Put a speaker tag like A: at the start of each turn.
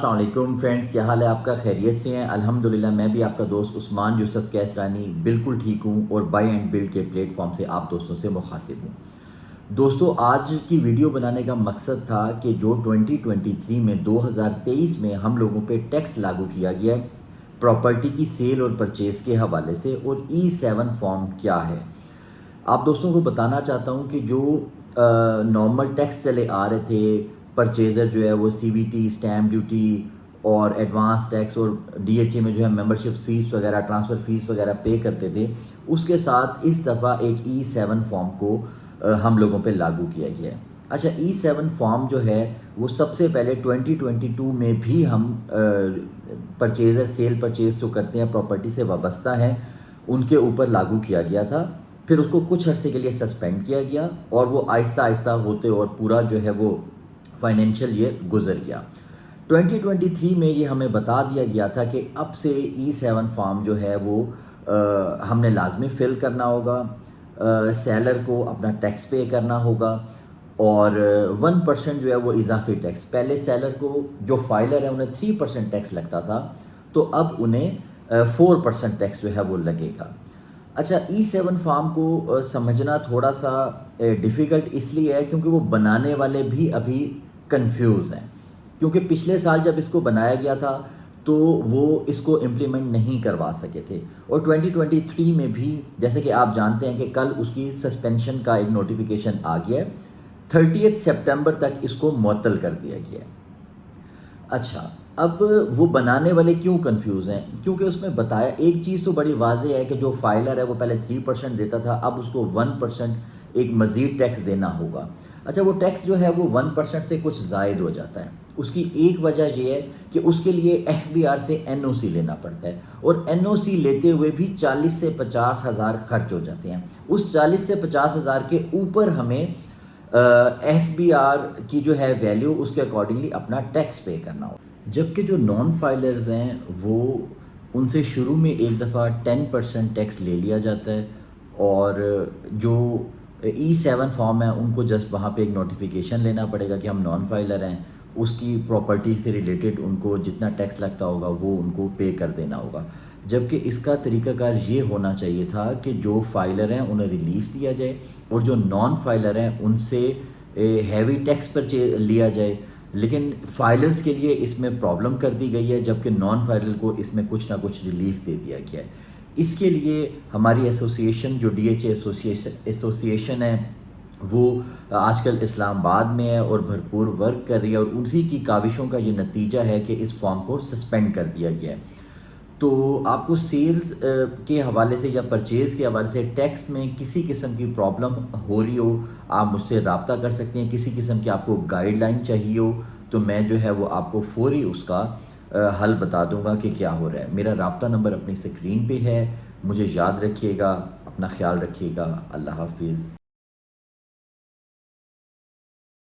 A: السلام علیکم فرینڈز، کیا حال ہے آپ کا؟ خیریت سے ہیں؟ الحمدللہ میں بھی آپ کا دوست عثمان یوسف کیسرانی بالکل ٹھیک ہوں اور بائی اینڈ بلڈ کے پلیٹ فارم سے آپ دوستوں سے مخاطب ہوں۔ دوستو، آج کی ویڈیو بنانے کا مقصد تھا کہ جو 2023 میں 2023 میں ہم لوگوں پہ ٹیکس لاگو کیا گیا ہے پراپرٹی کی سیل اور پرچیز کے حوالے سے، اور E7 فارم کیا ہے، آپ دوستوں کو بتانا چاہتا ہوں کہ جو نارمل ٹیکس چلے آ رہے تھے، پرچیزر جو ہے وہ CVT، اسٹیمپ ڈیوٹی اور ایڈوانس ٹیکس اور DHA میں جو ہے ممبرشپ فیس وغیرہ، ٹرانسفر فیس وغیرہ پے کرتے تھے، اس کے ساتھ اس دفعہ ایک E7 فارم کو ہم لوگوں پہ لاگو کیا گیا ہے۔ اچھا، E7 فارم جو ہے وہ سب سے پہلے 2022 میں بھی ہم پرچیزر سیل پرچیز جو کرتے ہیں پراپرٹی سے وابستہ ہیں ان کے اوپر لاگو کیا گیا تھا، پھر اس کو کچھ عرصے کے لیے سسپینڈ کیا گیا اور وہ آہستہ آہستہ ہوتے اور پورا جو ہے وہ فائنینشیل ایئر گزر گیا۔ 2023 میں یہ ہمیں بتا دیا گیا تھا کہ اب سے E7 فارم جو ہے وہ ہم نے لازمی فل کرنا ہوگا، سیلر کو اپنا ٹیکس پے کرنا ہوگا اور 1% جو ہے وہ اضافی ٹیکس، پہلے سیلر کو جو فائلر ہے انہیں 3% ٹیکس لگتا تھا، تو اب انہیں 4% ٹیکس جو ہے وہ لگے گا۔ اچھا، E7 فارم کو سمجھنا تھوڑا سا ڈیفیکلٹ اس لیے ہے کیونکہ وہ بنانے والے بھی ابھی کنفیوز ہیں، کیونکہ پچھلے سال جب اس کو بنایا گیا تھا تو وہ اس کو امپلیمنٹ نہیں کروا سکے تھے، اور 2023 میں بھی جیسے کہ آپ جانتے ہیں کہ کل اس کی سسپینشن کا ایک نوٹیفیکیشن آ گیا ہے، 30 سپٹمبر تک اس کو معطل کر دیا گیا ہے۔ اچھا، اب وہ بنانے والے کیوں کنفیوز ہیں؟ کیونکہ اس میں بتایا ایک چیز تو بڑی واضح ہے کہ جو فائلر ہے وہ پہلے 3% دیتا تھا، اب اس کو 1% ایک مزید ٹیکس دینا ہوگا۔ اچھا، وہ ٹیکس جو ہے وہ 1% سے کچھ زائد ہو جاتا ہے، اس کی ایک وجہ یہ ہے کہ اس کے لیے FBR سے NOC لینا پڑتا ہے، اور NOC لیتے ہوئے بھی 40 سے 50 ہزار خرچ ہو جاتے ہیں۔ اس 40 سے 50 ہزار کے اوپر ہمیں FBR کی جو ہے ویلیو اس کے اکارڈنگلی اپنا ٹیکس پے کرنا ہو، جبکہ جو نان فائلرز ہیں وہ ان سے شروع میں ایک دفعہ 10% ٹیکس لے لیا جاتا ہے، اور جو E7 فارم ہے ان کو جسٹ وہاں پہ ایک نوٹیفیکیشن لینا پڑے گا کہ ہم نان فائلر ہیں، اس کی پراپرٹی سے ریلیٹڈ ان کو جتنا ٹیکس لگتا ہوگا وہ ان کو پے کر دینا ہوگا، جبکہ اس کا طریقہ کار یہ ہونا چاہیے تھا کہ جو فائلر ہیں انہیں ریلیف دیا جائے اور جو نان فائلر ہیں ان سے ہیوی ٹیکس پر لیا جائے، لیکن فائلرز کے لیے اس میں پرابلم کر دی گئی ہے، جبکہ نان فائلر کو اس میں کچھ نہ کچھ ریلیف دے دیا گیا ہے۔ اس کے لیے ہماری ایسوسیشن جو DHA ایسوسیشن ہے وہ آج کل اسلام آباد میں ہے اور بھرپور ورک کر رہی ہے، اور اسی کی کاوشوں کا یہ نتیجہ ہے کہ اس فارم کو سسپینڈ کر دیا گیا ہے۔ تو آپ کو سیلز کے حوالے سے یا پرچیز کے حوالے سے ٹیکس میں کسی قسم کی پرابلم ہو رہی ہو، آپ مجھ سے رابطہ کر سکتے ہیں۔ کسی قسم کی آپ کو گائیڈ لائن چاہیے ہو تو میں جو ہے وہ آپ کو فوری اس کا حل بتا دوں گا کہ کیا ہو رہا ہے۔ میرا رابطہ نمبر اپنی اسکرین پہ ہے، مجھے یاد رکھیے گا، اپنا خیال رکھیے گا۔ اللہ حافظ۔